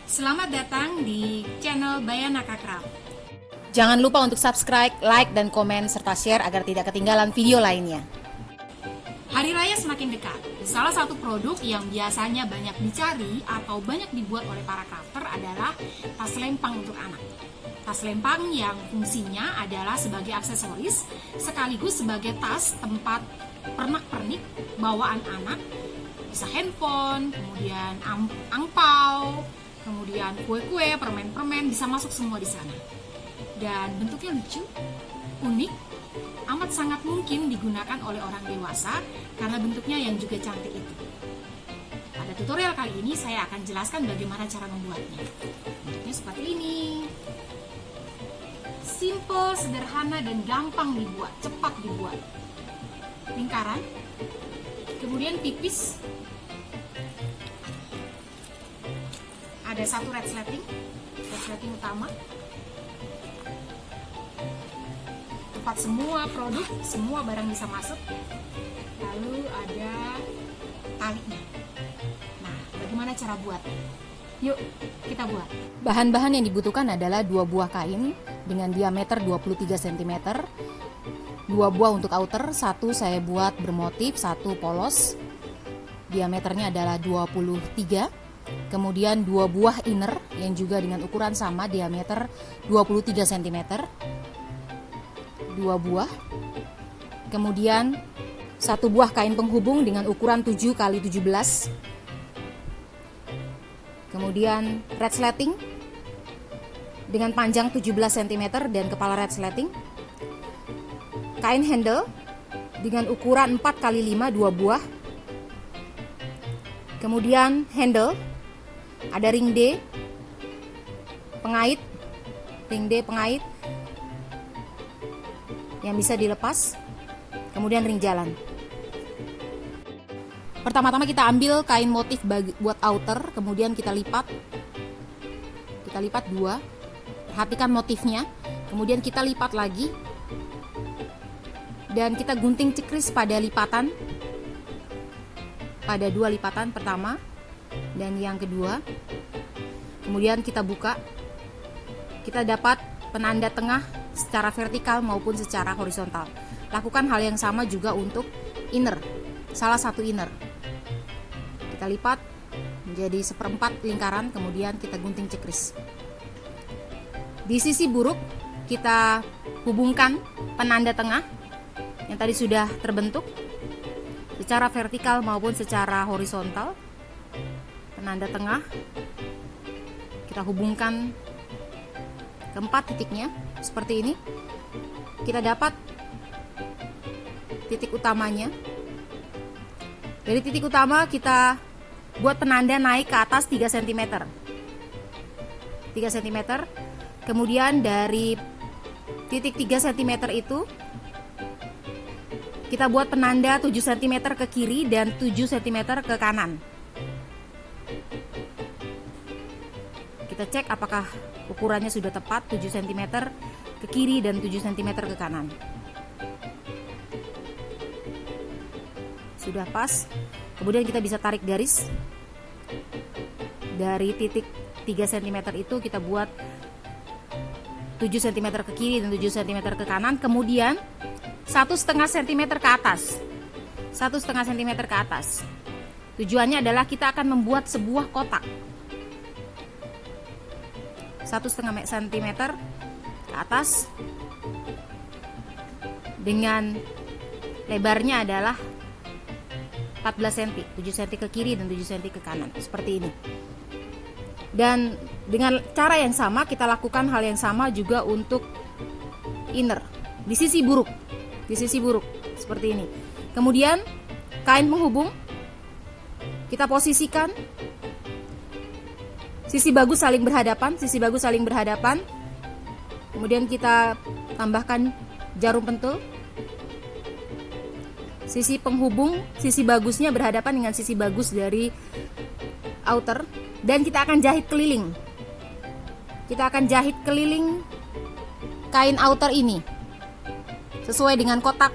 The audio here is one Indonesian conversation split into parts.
Selamat datang di channel Bayanaka Craft. Jangan lupa untuk subscribe, like, dan komen, serta share agar tidak ketinggalan video lainnya. Hari raya semakin dekat. Salah satu produk yang biasanya banyak dicari atau banyak dibuat oleh para crafter adalah tas lempang untuk anak. Tas lempang yang fungsinya adalah sebagai aksesoris sekaligus sebagai tas tempat pernak-pernik bawaan anak. Bisa handphone, kemudian angpau, kemudian kue-kue, permen-permen, bisa masuk semua di sana. Dan bentuknya lucu, unik, amat sangat mungkin digunakan oleh orang dewasa karena bentuknya yang juga cantik itu. Pada tutorial kali ini saya akan jelaskan bagaimana cara membuatnya. Bentuknya seperti ini. Simple, sederhana, dan gampang dibuat, cepat dibuat. Lingkaran, kemudian pipis, ada satu resleting utama, tempat semua produk, semua barang bisa masuk. Lalu ada talinya. Nah, bagaimana cara buat? Yuk, kita buat. Bahan-bahan yang dibutuhkan adalah 2 buah kain dengan diameter 23 cm, 2 buah untuk outer, 1 saya buat bermotif, 1 polos, diameternya adalah 23. Kemudian 2 buah inner yang juga dengan ukuran sama, diameter 23 cm, 2 buah. Kemudian 1 buah kain penghubung dengan ukuran 7 x 17. Kemudian resleting dengan panjang 17 cm dan kepala resleting. Kain handle dengan ukuran 4 x 5, 2 buah. Kemudian handle ada ring D, pengait, ring D pengait yang bisa dilepas, kemudian ring jalan. Pertama-tama kita ambil kain motif buat outer, kemudian kita lipat 2, perhatikan motifnya, kemudian kita lipat lagi, dan kita gunting cekris pada 2 lipatan pertama dan yang kedua. Kemudian kita buka, kita dapat penanda tengah secara vertikal maupun secara horizontal. Lakukan hal yang sama juga untuk inner, salah satu inner. Kita lipat menjadi 1/4 lingkaran, kemudian kita gunting cekris. Di sisi buruk kita hubungkan penanda tengah yang tadi sudah terbentuk secara vertikal maupun secara horizontal. Penanda tengah kita hubungkan ke 4 titiknya seperti ini. Kita dapat titik utamanya. Dari titik utama kita buat penanda naik ke atas 3 cm. 3 cm. Kemudian dari titik 3 cm itu kita buat penanda 7 cm ke kiri dan 7 cm ke kanan. Kita cek apakah ukurannya sudah tepat, 7 cm ke kiri dan 7 cm ke kanan. Sudah pas. Kemudian kita bisa tarik garis. Dari titik 3 cm itu kita buat 7 cm ke kiri dan 7 cm ke kanan. Kemudian 1,5 cm ke atas. 1,5 cm ke atas. Tujuannya adalah kita akan membuat sebuah kotak. 1,5 cm ke atas dengan lebarnya adalah 14 cm, 7 cm ke kiri dan 7 cm ke kanan, seperti ini. Dan dengan cara yang sama kita lakukan hal yang sama juga untuk inner di sisi buruk, seperti ini. Kemudian kain penghubung kita posisikan sisi bagus saling berhadapan. Kemudian kita tambahkan jarum pentul. Sisi penghubung, sisi bagusnya berhadapan dengan sisi bagus dari outer, dan kita akan jahit keliling. Kain outer ini sesuai dengan kotak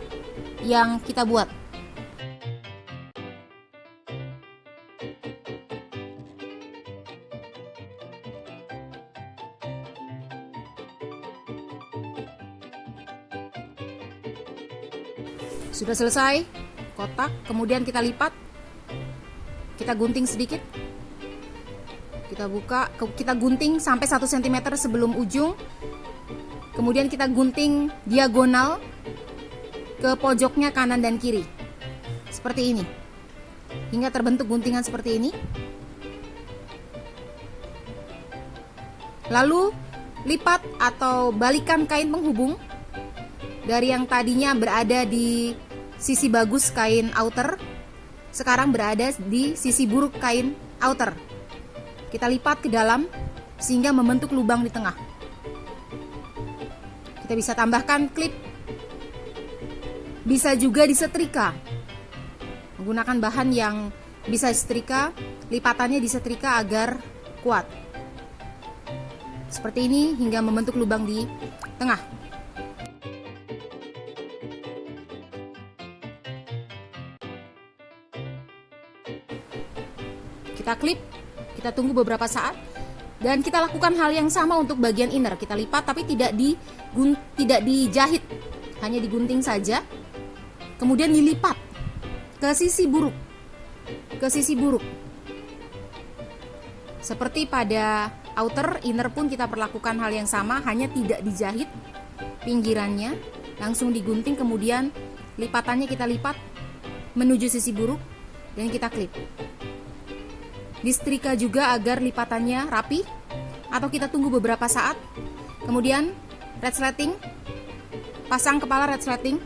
yang kita buat. Sudah selesai kotak, kemudian kita lipat, kita gunting sedikit, kita buka, kita gunting sampai 1 cm sebelum ujung, kemudian kita gunting diagonal ke pojoknya kanan dan kiri seperti ini hingga terbentuk guntingan seperti ini. Lalu lipat atau balikan kain penghubung dari yang tadinya berada di sisi bagus kain outer, sekarang berada di sisi buruk kain outer. Kita lipat ke dalam sehingga membentuk lubang di tengah. Kita bisa tambahkan klip, bisa juga disetrika menggunakan bahan yang bisa setrika, lipatannya disetrika agar kuat seperti ini hingga membentuk lubang di tengah. Kita klip, kita tunggu beberapa saat, dan kita lakukan hal yang sama untuk bagian inner. Kita lipat tapi tidak dijahit, hanya digunting saja. Kemudian dilipat ke sisi buruk, seperti pada outer. Inner pun kita perlakukan hal yang sama, hanya tidak dijahit pinggirannya, langsung digunting, kemudian lipatannya kita lipat menuju sisi buruk dan kita klip. Disetrika juga agar lipatannya rapi, atau kita tunggu beberapa saat. Kemudian red sleting, pasang kepala red sleting.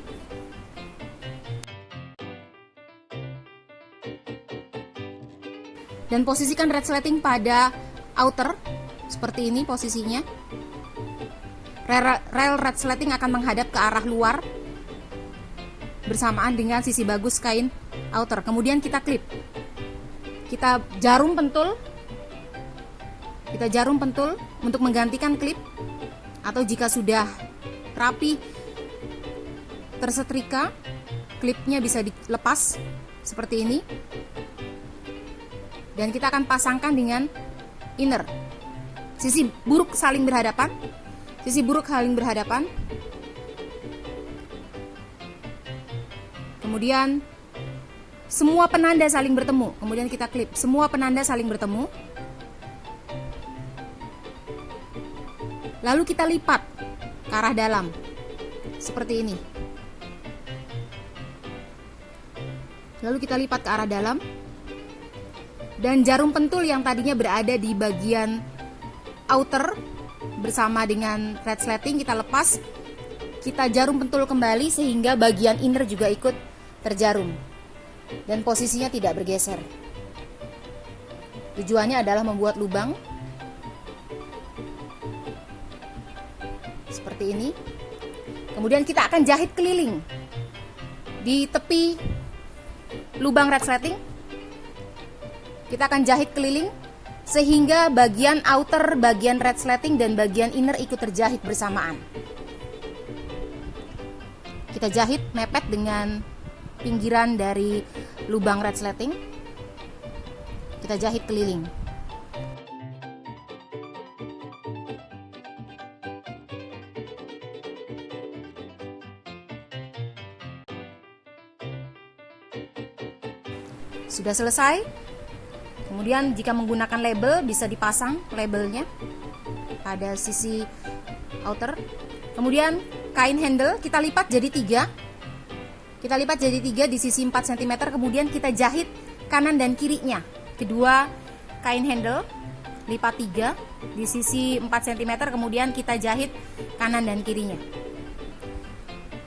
Dan posisikan red sleting pada outer seperti ini posisinya. Rel red sleting akan menghadap ke arah luar bersamaan dengan sisi bagus kain outer. Kemudian kita klip. Kita jarum pentul untuk menggantikan klip, atau jika sudah rapi tersetrika, klipnya bisa dilepas seperti ini. Dan kita akan pasangkan dengan inner. Sisi buruk saling berhadapan. Kemudian semua penanda saling bertemu. Kemudian kita klip. Semua penanda saling bertemu. Lalu kita lipat ke arah dalam. Seperti ini. Lalu kita lipat ke arah dalam. Dan jarum pentul yang tadinya berada di bagian outer bersama dengan red sleting kita lepas. Kita jarum pentul kembali sehingga bagian inner juga ikut terjarum dan posisinya tidak bergeser. Tujuannya adalah membuat lubang seperti ini. Kemudian kita akan jahit keliling di tepi lubang red sleting. Kita akan jahit keliling sehingga bagian outer, bagian red sleting, dan bagian inner ikut terjahit bersamaan. Kita jahit mepet dengan pinggiran dari lubang red sleting. Kita jahit keliling. Sudah selesai. Kemudian jika menggunakan label bisa dipasang labelnya pada sisi outer. Kemudian kain handle kita lipat jadi 3. Kita lipat jadi 3 di sisi 4 cm. Kemudian kita jahit kanan dan kirinya. Kedua kain handle lipat 3 di sisi 4 cm. Kemudian kita jahit kanan dan kirinya.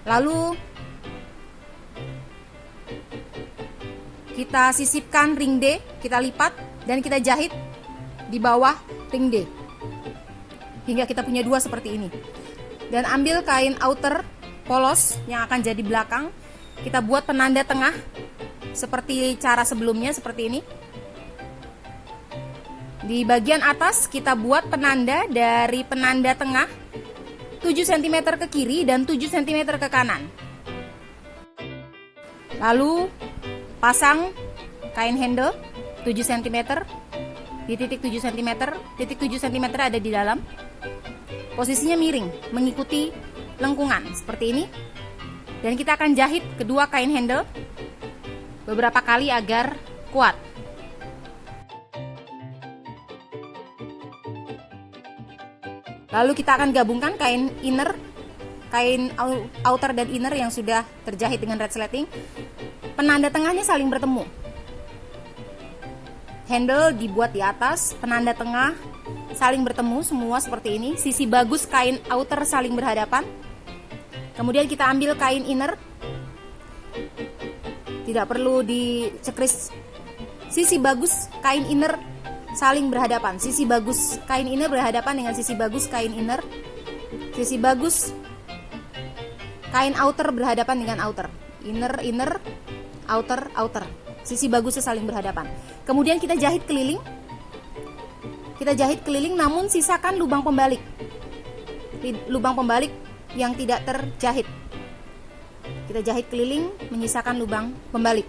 Lalu kita sisipkan ring D, kita lipat dan kita jahit di bawah ring D hingga kita punya 2 seperti ini. Dan ambil kain outer polos yang akan jadi belakang, kita buat penanda tengah seperti cara sebelumnya, seperti ini. Di bagian atas kita buat penanda dari penanda tengah 7 cm ke kiri dan 7 cm ke kanan. Lalu pasang kain handle 7 cm di titik 7 cm. Titik 7 cm ada di dalam. Posisinya miring mengikuti lengkungan seperti ini. Dan kita akan jahit kedua kain handle beberapa kali agar kuat. Lalu kita akan gabungkan kain inner, kain outer dan inner yang sudah terjahit dengan resleting. Penanda tengahnya saling bertemu. Handle dibuat di atas, penanda tengah saling bertemu semua seperti ini. Sisi bagus kain outer saling berhadapan. Kemudian kita ambil kain inner. Tidak perlu dicekris. Sisi bagus kain inner saling berhadapan. Sisi bagus kain inner berhadapan dengan sisi bagus kain inner. Sisi bagus kain outer berhadapan dengan outer. Inner, inner, outer, outer. Sisi bagusnya saling berhadapan. Kemudian kita jahit keliling. Kita jahit keliling namun sisakan lubang pembalik. Lubang pembalik yang tidak terjahit. Kita jahit keliling, menyisakan lubang pembalik.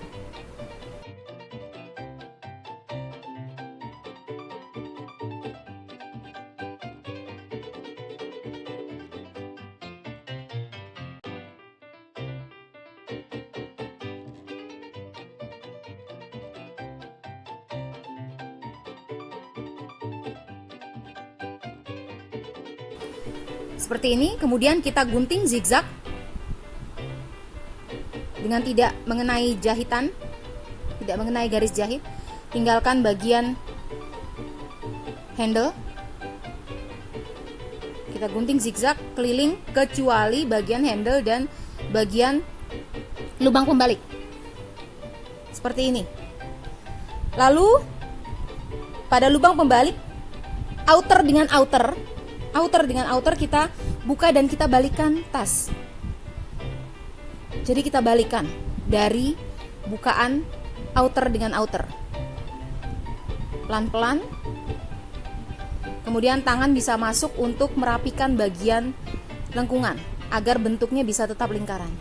Seperti ini, kemudian kita gunting zigzag dengan tidak mengenai jahitan, tidak mengenai garis jahit. Tinggalkan bagian handle. Kita gunting zigzag keliling kecuali bagian handle dan bagian lubang pembalik. Seperti ini. Lalu pada lubang pembalik, outer dengan outer kita buka dan kita balikan tas. Jadi kita balikan dari bukaan outer dengan outer. Pelan-pelan. Kemudian tangan bisa masuk untuk merapikan bagian lengkungan agar bentuknya bisa tetap lingkaran.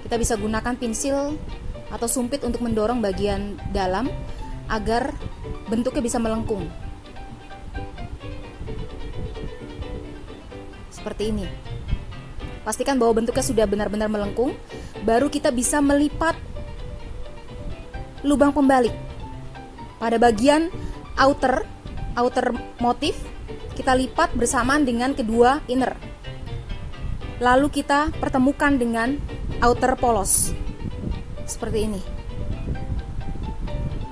Kita bisa gunakan pensil atau sumpit untuk mendorong bagian dalam agar bentuknya bisa melengkung. Seperti ini. Pastikan bahwa bentuknya sudah benar-benar melengkung. Baru kita bisa melipat lubang pembalik. Pada bagian outer motif, kita lipat bersamaan dengan kedua inner. Lalu kita pertemukan dengan outer polos. Seperti ini.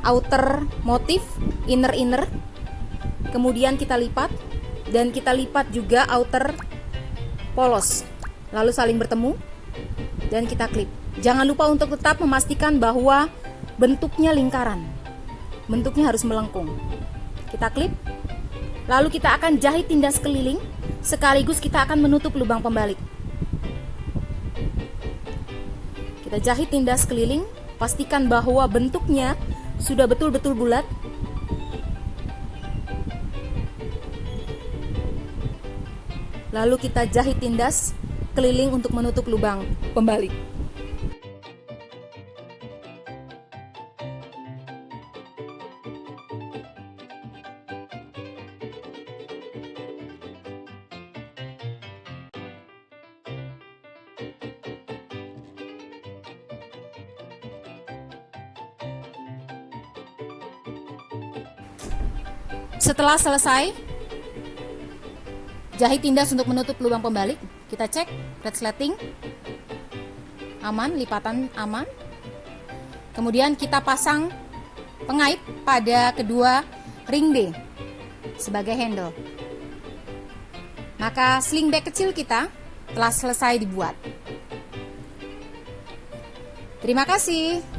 Outer motif, inner. Kemudian kita lipat. Dan kita lipat juga outer polos, lalu saling bertemu dan kita klip. Jangan lupa untuk tetap memastikan bahwa bentuknya lingkaran, bentuknya harus melengkung. Kita klip, lalu kita akan jahit tindas keliling, sekaligus kita akan menutup lubang pembalik. Kita jahit tindas keliling, pastikan bahwa bentuknya sudah betul-betul bulat. Lalu kita jahit tindas keliling untuk menutup lubang pembalik. Setelah selesai jahit tindas untuk menutup lubang pembalik, kita cek resleting aman, lipatan aman. Kemudian kita pasang pengait pada kedua ring D sebagai handle. Maka sling bag kecil kita telah selesai dibuat. Terima kasih.